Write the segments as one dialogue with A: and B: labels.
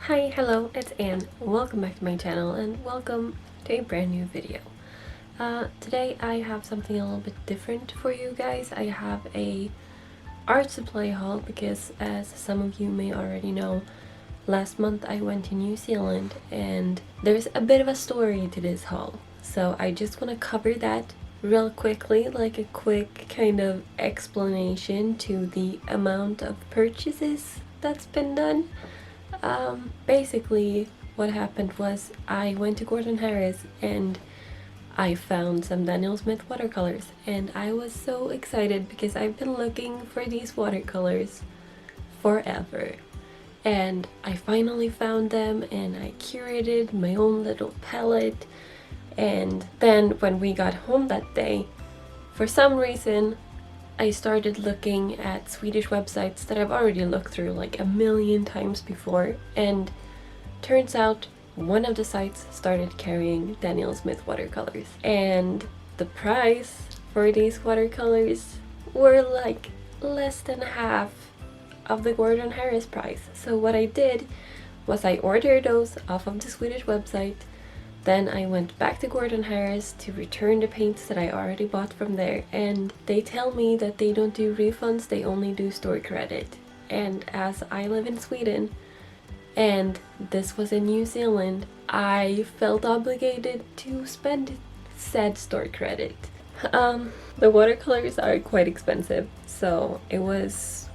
A: Hi, hello, it's Anne. Welcome back to my channel and welcome to a brand new video. Today I have something a little bit different for you guys. I have a art supply haul because, as some of you may already know, last month I went to New Zealand and there's a bit of a story to this haul. So I just want to cover that real quickly, like a quick kind of explanation to the amount of purchases that's been done. Basically what happened was I went to Gordon Harris and I found some Daniel Smith watercolors, and I was so excited because I've been looking for these watercolors forever. And I finally found them and I curated my own little palette. And then when we got home that day, for some reason I started looking at Swedish websites that I've already looked through like a million times before, and turns out one of the sites started carrying Daniel Smith watercolors, and the price for these watercolors were like less than half of the Gordon Harris price. So what I did was I ordered those off of the Swedish website. Then I went back to Gordon Harris to return the paints that I already bought from there, and they tell me that they don't do refunds, they only do store credit. And as I live in Sweden and this was in New Zealand, I felt obligated to spend said store credit. The watercolors are quite expensive, so it was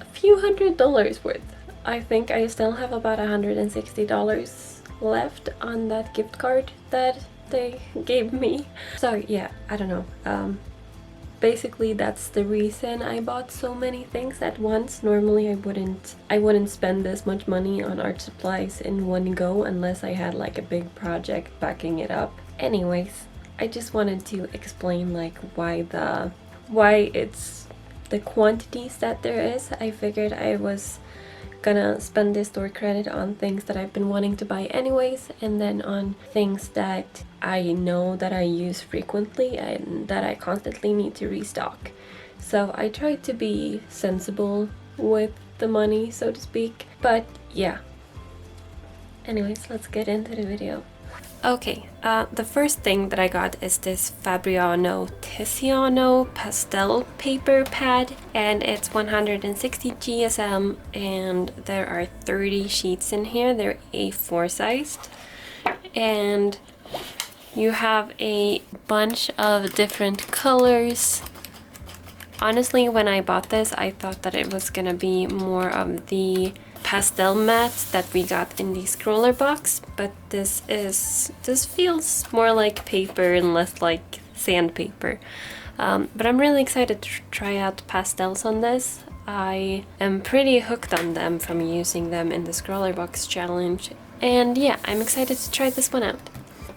A: a few $100s worth. I think I still have about $160 left on that gift card that they gave me. So yeah, I don't know. Basically that's the reason I bought so many things at once. Normally I wouldn't spend this much money on art supplies in one go unless I had like a big project backing it up. Anyways, I just wanted to explain like why it's the quantities that there is. I figured I was gonna spend this store credit on things that I've been wanting to buy anyways, and then on things that I know that I use frequently and that I constantly need to restock. So I tried to be sensible with the money, so to speak. But yeah. Anyways, let's get into the video. Okay, the first thing that I got is this Fabriano Tiziano pastel paper pad, and it's 160 GSM, and there are 30 sheets in here. They're A4 sized, and you have a bunch of different colors. Honestly, when I bought this, I thought that it was gonna be more of the pastel mats that we got in the scroller box, but this feels more like paper and less like sandpaper. But I'm really excited to try out pastels on this. I am pretty hooked on them from using them in the scroller box challenge, and yeah, I'm excited to try this one out.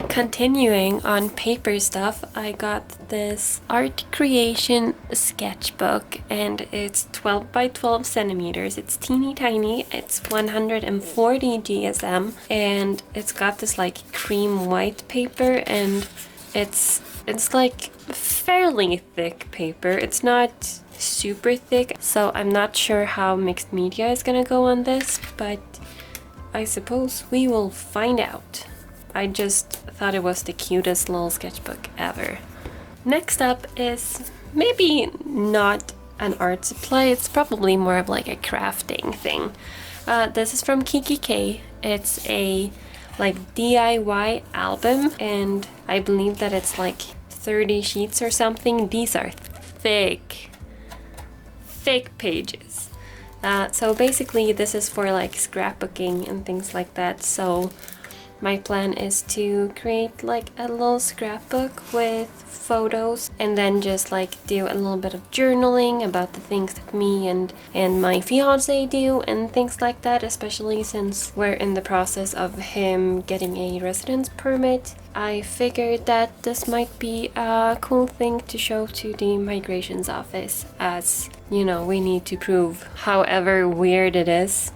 A: Continuing on paper stuff, I got this art creation sketchbook, and it's 12 by 12 centimeters. It's teeny tiny. It's 140 GSM, and it's got this like cream white paper, and it's like fairly thick paper. It's not super thick, so I'm not sure how mixed media is gonna go on this, but I suppose we will find out. I just thought it was the cutest little sketchbook ever. Next up is maybe not an art supply, it's probably more of like a crafting thing. This is from Kiki K. It's a like DIY album, and I believe that it's like 30 sheets or something. These are thick pages. So basically this is for like scrapbooking and things like that. So my plan is to create like a little scrapbook with photos, and then just like do a little bit of journaling about the things that me and my fiance do and things like that, especially since we're in the process of him getting a residence permit. I figured that this might be a cool thing to show to the migrations office, as you know, we need to prove, however weird it is,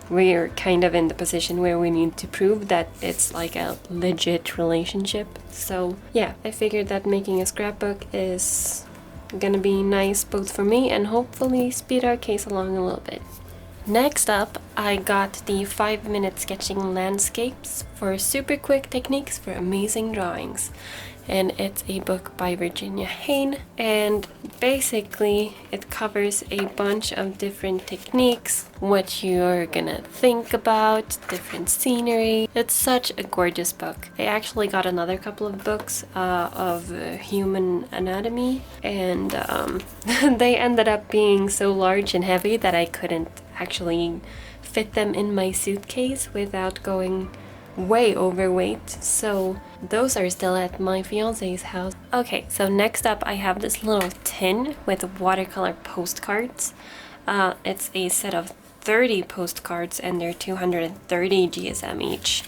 A: we're kind of in the position where we need to prove that it's like a legit relationship. So yeah, I figured that making a scrapbook is gonna be nice both for me and hopefully speed our case along a little bit. Next up, I got the 5-minute sketching landscapes for super quick techniques for amazing drawings. And it's a book by Virginia Hain, and basically it covers a bunch of different techniques, what you're gonna think about, different scenery. It's such a gorgeous book. I actually got another couple of books of human anatomy, and they ended up being so large and heavy that I couldn't actually fit them in my suitcase without going way overweight, so those are still at my fiance's house. Okay, so next up I have this little tin with watercolor postcards. It's a set of 30 postcards and they're 230 GSM each.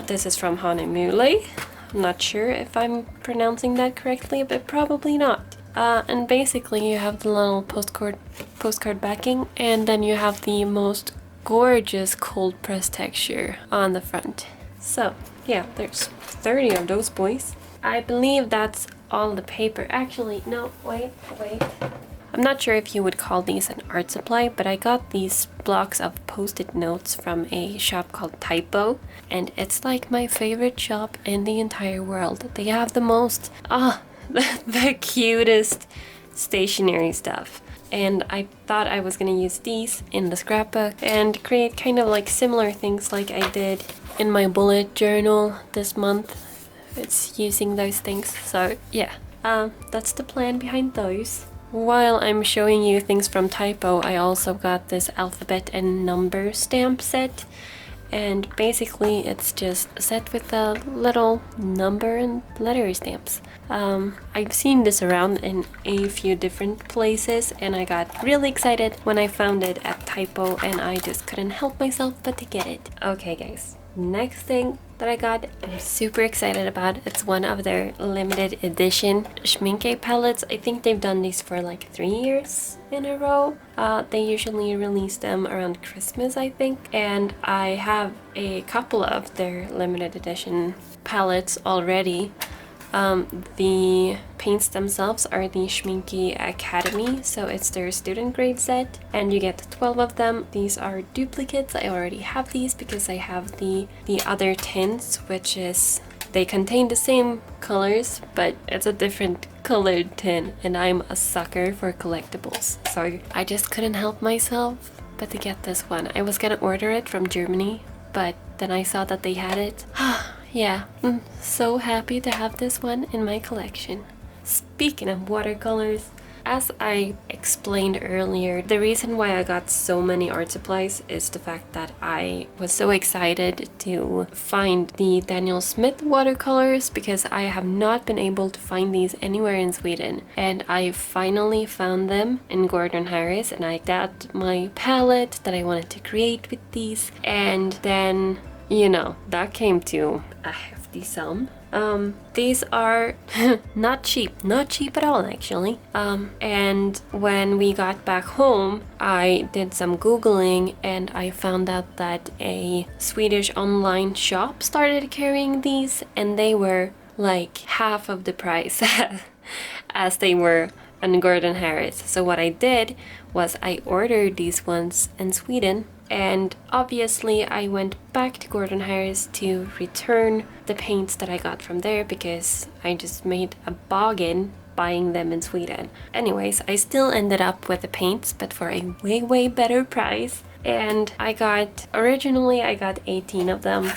A: This is from Hanemule. I'm not sure if I'm pronouncing that correctly, but probably not. And basically you have the little postcard backing, and then you have the most gorgeous cold press texture on the front. So yeah, there's 30 of those boys. I believe that's all the paper. Actually, no, wait. I'm not sure if you would call these an art supply, but I got these blocks of post-it notes from a shop called Typo, and it's like my favorite shop in the entire world. They have the most, the cutest stationery stuff. And I thought I was gonna use these in the scrapbook and create kind of like similar things like I did in my bullet journal this month. It's using those things, so yeah, that's the plan behind those. While I'm showing you things from Typo, I also got this alphabet and number stamp set, and basically it's just a set with a little number and letter stamps. I've seen this around in a few different places, and I got really excited when I found it at Typo, and I just couldn't help myself but to get it. Okay guys, next thing that I got, I'm super excited about. It's one of their limited edition Schmincke palettes. I think they've done these for like 3 years in a row. They usually release them around Christmas, I think, and I have a couple of their limited edition palettes already. The paints themselves are the Schmincke Akademie, so it's their student grade set, and you get 12 of them. These are duplicates. I already have these because I have the other tints, which is, they contain the same colors, but it's a different colored tin, and I'm a sucker for collectibles, so I just couldn't help myself but to get this one. I was gonna order it from Germany, but then I saw that they had it. Yeah, I'm so happy to have this one in my collection. Speaking of watercolors, as I explained earlier, the reason why I got so many art supplies is the fact that I was so excited to find the Daniel Smith watercolors, because I have not been able to find these anywhere in Sweden, and I finally found them in Gordon Harris, and I got my palette that I wanted to create with these, and then, you know, that came to a hefty sum. These are not cheap at all actually. And when we got back home, I did some Googling and I found out that a Swedish online shop started carrying these, and they were like half of the price as they were on Gordon Harris. So what I did was I ordered these ones in Sweden, and obviously I went back to Gordon Harris to return the paints that I got from there, because I just made a bargain buying them in Sweden. Anyways, I still ended up with the paints, but for a way better price. And originally I got 18 of them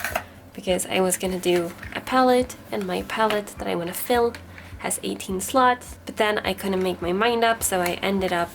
A: because I was gonna do a palette, and my palette that I want to fill has 18 slots, but then I couldn't make my mind up, so I ended up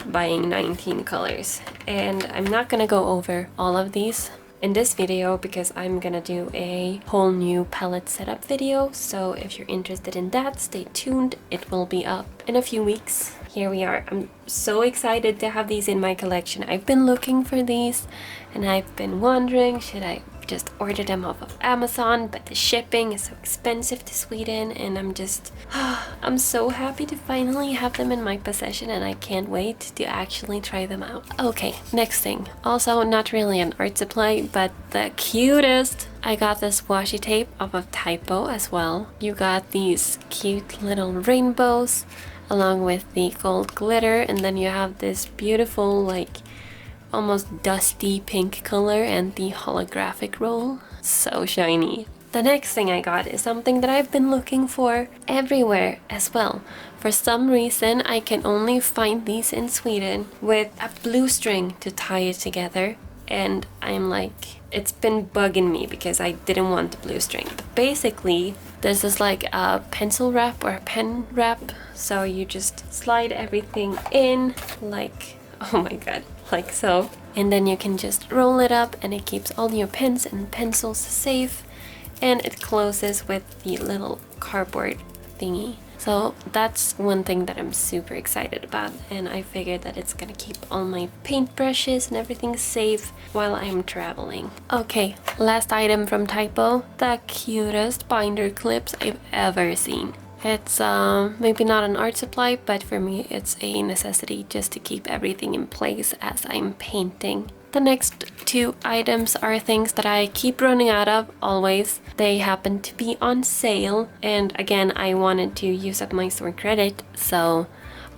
A: buying 19 colors. And I'm not gonna go over all of these in this video because I'm gonna do a whole new palette setup video, so if you're interested in that, stay tuned. It will be up in a few weeks. Here we are. I'm so excited to have these in my collection. I've been looking for these and I've been wondering, should I just order them off of Amazon, but the shipping is so expensive to Sweden, and I'm so happy to finally have them in my possession, and I can't wait to actually try them out. Okay, next thing, also not really an art supply, but the cutest. I got this washi tape off of Typo as well. You got these cute little rainbows along with the gold glitter, and then you have this beautiful like almost dusty pink color and the holographic roll. So shiny. The next thing I got is something that I've been looking for everywhere as well. For some reason, I can only find these in Sweden with a blue string to tie it together. And I'm like, it's been bugging me because I didn't want the blue string. But basically, this is like a pencil wrap or a pen wrap. So you just slide everything in like, oh my god, like so. And then you can just roll it up and it keeps all your pens and pencils safe. And it closes with the little cardboard thingy. So that's one thing that I'm super excited about, and I figured that it's gonna keep all my paintbrushes and everything safe while I'm traveling. Okay, last item from Typo, the cutest binder clips I've ever seen. It's maybe not an art supply, but for me it's a necessity just to keep everything in place as I'm painting. The next two items are things that I keep running out of always. They happen to be on sale, and again I wanted to use up my store credit, so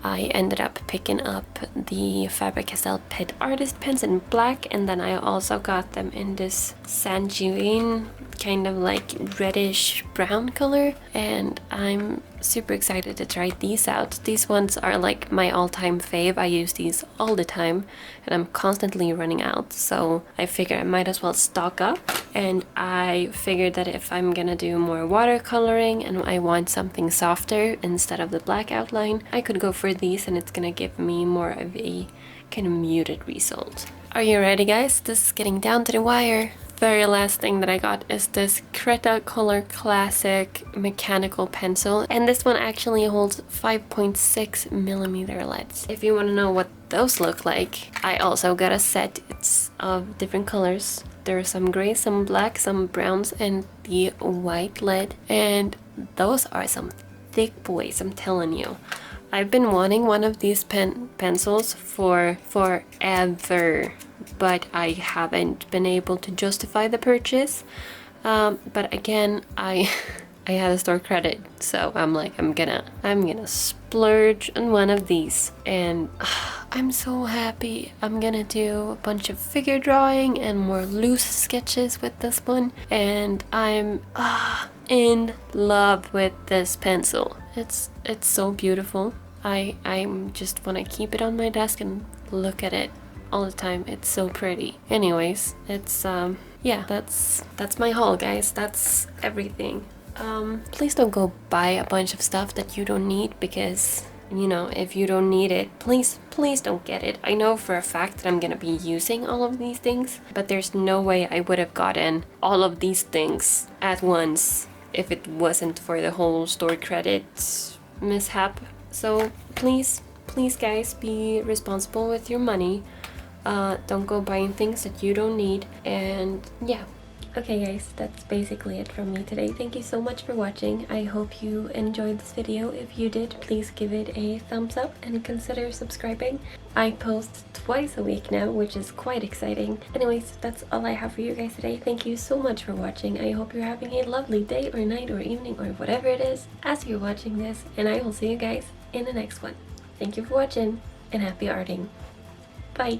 A: I ended up picking up the Faber-Castell Pet Artist pens in black, and then I also got them in this Sanjuin kind of like reddish brown color, and I'm super excited to try these out. These ones are like my all-time fave. I use these all the time and I'm constantly running out, so I figured I might as well stock up. And I figured that if I'm gonna do more watercoloring and I want something softer instead of the black outline, I could go for these and it's gonna give me more of a kind of muted result. Are you ready, guys? This is getting down to the wire. Very last thing that I got is this CretaColor Classic mechanical pencil, and this one actually holds 5.6 millimeter leads. If you want to know what those look like, I also got a set. It's of different colors. There are some gray, some black, some browns, and the white lead, and those are some thick boys, I'm telling you. I've been wanting one of these pencils for forever, but I haven't been able to justify the purchase. But again, I had a store credit, so I'm like, I'm gonna splurge on one of these, and I'm so happy. I'm gonna do a bunch of figure drawing and more loose sketches with this one, and I'm in love with this pencil. It's so beautiful. I'm just wanna keep it on my desk and look at it all the time. It's so pretty. Anyways, it's yeah, that's my haul, guys. That's everything. Please don't go buy a bunch of stuff that you don't need, because you know, if you don't need it, please don't get it. I know for a fact that I'm gonna be using all of these things, but there's no way I would have gotten all of these things at once if it wasn't for the whole store credit mishap. So please guys, be responsible with your money. Don't go buying things that you don't need, and yeah. Okay guys, that's basically it from me today. Thank you so much for watching. I hope you enjoyed this video. If you did, please give it a thumbs up and consider subscribing. I post twice a week now, which is quite exciting. Anyways, that's all I have for you guys today. Thank you so much for watching. I hope you're having a lovely day or night or evening or whatever it is as you're watching this, and I will see you guys in the next one. Thank you for watching, and happy arting. Bye!